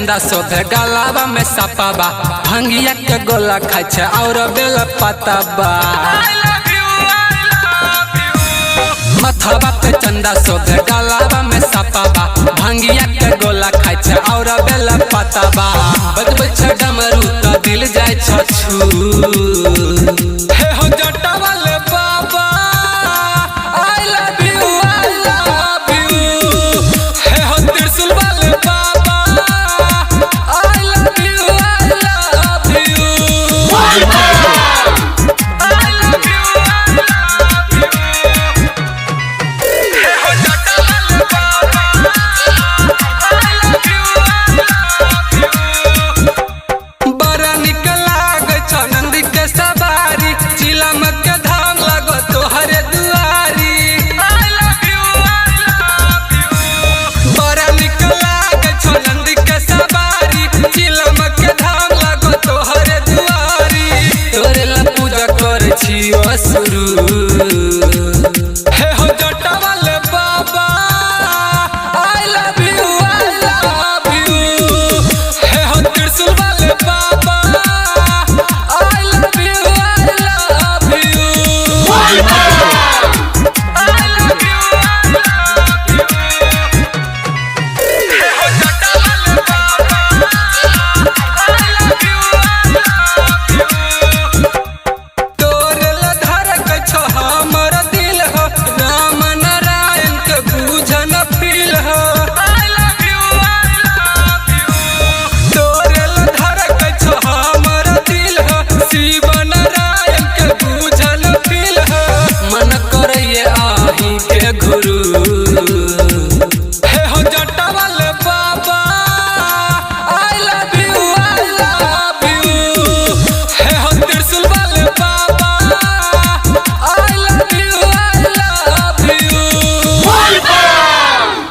चंदा सोधे गलावा में सपाबा भंगिया के गोला खाई छे और बेल पताबा मथवा पे चंदा सोधे गलावा में सपाबा भंगिया के गोला खाई छे और बेल पताबा बजबै छे डमरू त दिल जाय छछु हे हो जटा वाले बाबा आई लव यू हे हो त्रिशूल वाले बाबा I love you